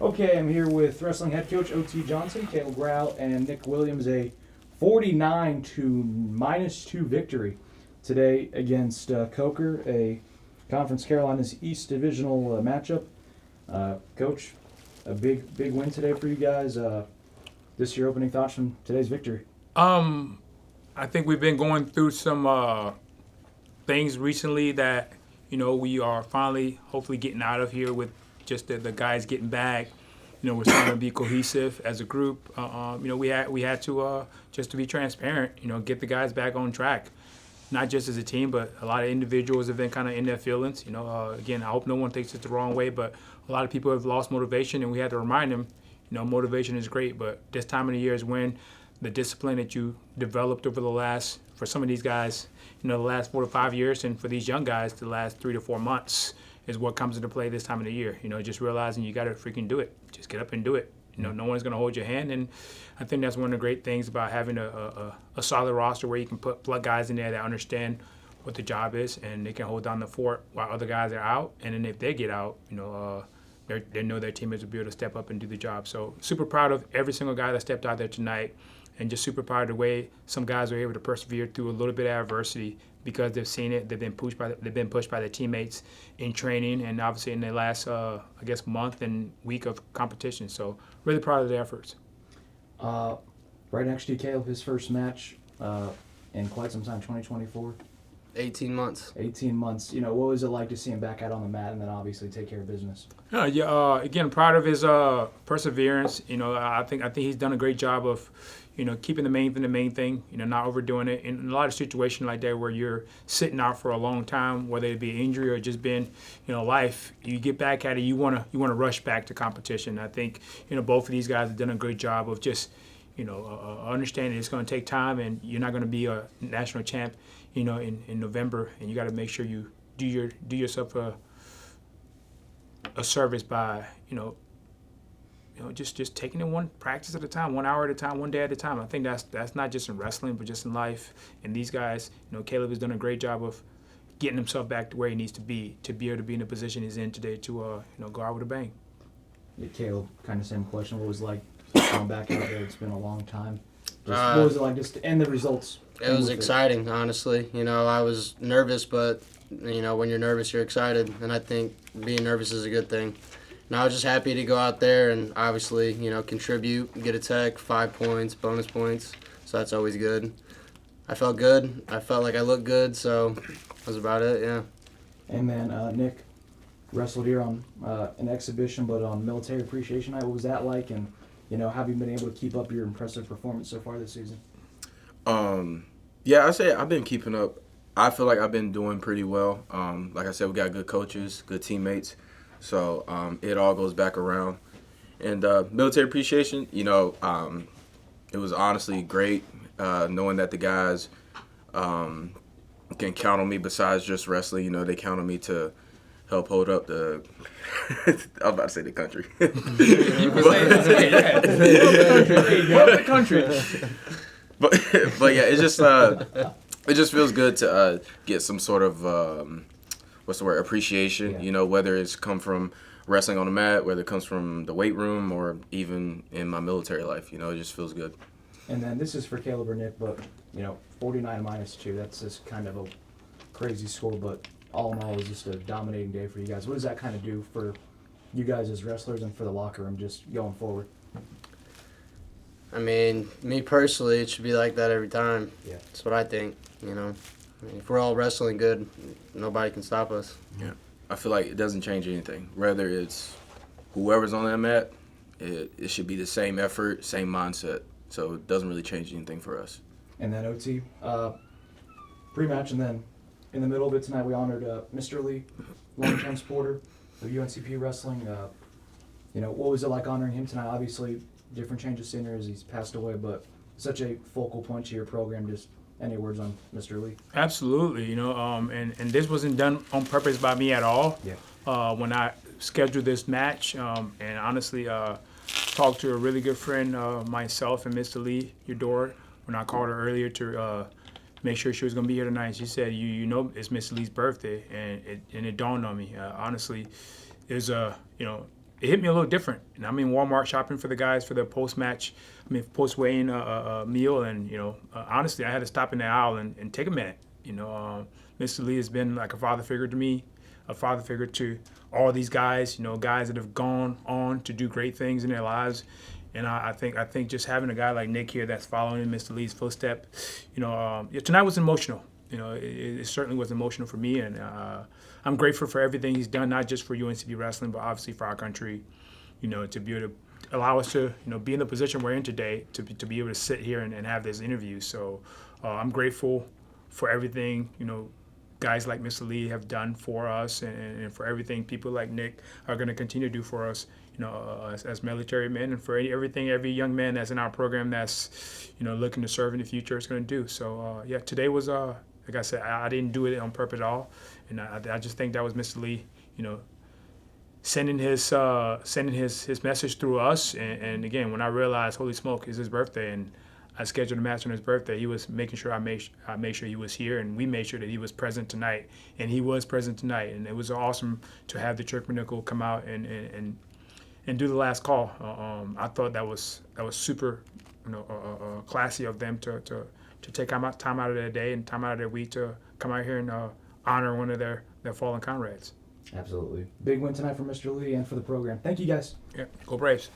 Okay, I'm here with wrestling head coach O.T. Johnson, Caleb Grau, and Nick Williams. A 49 to -2 victory today against Coker, a Conference Carolinas East Divisional matchup. Coach, a big win today for you guys. This your opening thoughts from today's victory? I think we've been going through some things recently that we are finally hopefully getting out of here with just the guys getting back. We're starting to be cohesive as a group. We had to just to be transparent. Get the guys back on track, not just as a team, but a lot of individuals have been kind of in their feelings. Again, I hope no one takes it the wrong way, but a lot of people have lost motivation, and we had to remind them. Motivation is great, but this time of the year is when the discipline that you developed over for some of these guys, the last 4 to 5 years, and for these young guys, the last 3 to 4 months is what comes into play this time of the year. Just realizing you got to freaking do it. Just get up and do it. No one's going to hold your hand, and I think that's one of the great things about having a solid roster where you can plug guys in there that understand what the job is, and they can hold down the fort while other guys are out. And then if they get out, they know their teammates will be able to step up and do the job. So super proud of every single guy that stepped out there tonight, and just super proud of the way some guys were able to persevere through a little bit of adversity because they've seen it. They've been pushed by their teammates in training, and obviously in the last month and week of competition. So really proud of the efforts. Right next to you, Caleb, his first match in quite some time, 2024. 18 months. 18 months. What was it like to see him back out on the mat and then obviously take care of business? Again, proud of his perseverance. I think he's done a great job of, keeping the main thing. Not overdoing it. In a lot of situations like that where you're sitting out for a long time, whether it be injury or just being, life, you get back at it. You wanna rush back to competition. I think both of these guys have done a great job of just understanding it's going to take time, and you're not going to be a national champ, in November, and you got to make sure you do yourself a service by, just taking it one practice at a time, 1 hour at a time, one day at a time. I think that's not just in wrestling, but just in life. And these guys, Caleb has done a great job of getting himself back to where he needs to be able to be in the position he's in today to go out with a bang. Yeah, Caleb, kind of same question. What was it like going back out there? It's been a long time. What was it like just to end the results? It was exciting, honestly. I was nervous, but, when you're nervous, you're excited. And I think being nervous is a good thing. And I was just happy to go out there and obviously, contribute, get a tech, 5 points, bonus points. So that's always good. I felt good. I felt like I looked good, so that was about it, yeah. And then Nick wrestled here on an exhibition, but on Military Appreciation Night. What was that like? And, have you been able to keep up your impressive performance so far this season? Yeah, I say I've been keeping up. I feel like I've been doing pretty well. Like I said, we got good coaches, good teammates. So it all goes back around. And military appreciation, it was honestly great knowing that the guys can count on me besides just wrestling. They count on me to help hold up the I was about to say the country. You can say that. The country. But yeah, it just feels good to get some sort of appreciation. Yeah. Whether it's come from wrestling on the mat, whether it comes from the weight room, or even in my military life. It just feels good. And then this is for Caleb or Nick, but 49 -2. That's just kind of a crazy score, but all in all, it was just a dominating day for you guys. What does that kind of do for you guys as wrestlers and for the locker room just going forward? I mean, me personally, it should be like that every time. Yeah. That's what I think, if we're all wrestling good, nobody can stop us. Yeah. I feel like it doesn't change anything. Whether it's whoever's on that mat, it should be the same effort, same mindset. So it doesn't really change anything for us. And then OT, pre-match, and then in the middle of it tonight, we honored Mr. Lee, long-time supporter of UNCP wrestling. What was it like honoring him tonight? Obviously, different change of scenery as he's passed away, but such a focal point to your program. Just any words on Mr. Lee? Absolutely, and this wasn't done on purpose by me at all. Yeah. When I scheduled this match, and honestly, talked to a really good friend, myself and Mr. Lee, your door, when I called her earlier to make sure she was going to be here tonight. She said, it's Mr. Lee's birthday, and it dawned on me. Honestly, there's it hit me a little different. And I'm in Walmart shopping for the guys for their post weigh-in meal, and honestly, I had to stop in the aisle and take a minute. Mr. Lee has been like a father figure to me, a father figure to all these guys. Guys that have gone on to do great things in their lives. And I think just having a guy like Nick here that's following in Mr. Lee's footstep, tonight was emotional. It certainly was emotional for me, and I'm grateful for everything he's done, not just for UNCP wrestling, but obviously for our country. To be able to allow us to be in the position we're in today, to be able to sit here and have this interview. So I'm grateful for everything guys like Mr. Lee have done for us, and for everything people like Nick are going to continue to do for us. As military men, and for every young man that's in our program that's looking to serve in the future is going to do. So today was like I said, I didn't do it on purpose at all, and I just think that was Mr. Lee, sending his message through us. And again, when I realized, holy smoke, it's his birthday, and I scheduled a match on his birthday, he was making sure I made sure he was here, and we made sure that he was present tonight, and he was present tonight, and it was awesome to have the Church Nickel come out and do the last call. I thought that was super, classy of them to take time out of their day and time out of their week to come out here and honor one of their fallen comrades. Absolutely. Big win tonight for Mr. Lee and for the program. Thank you, guys. Yeah, go Braves.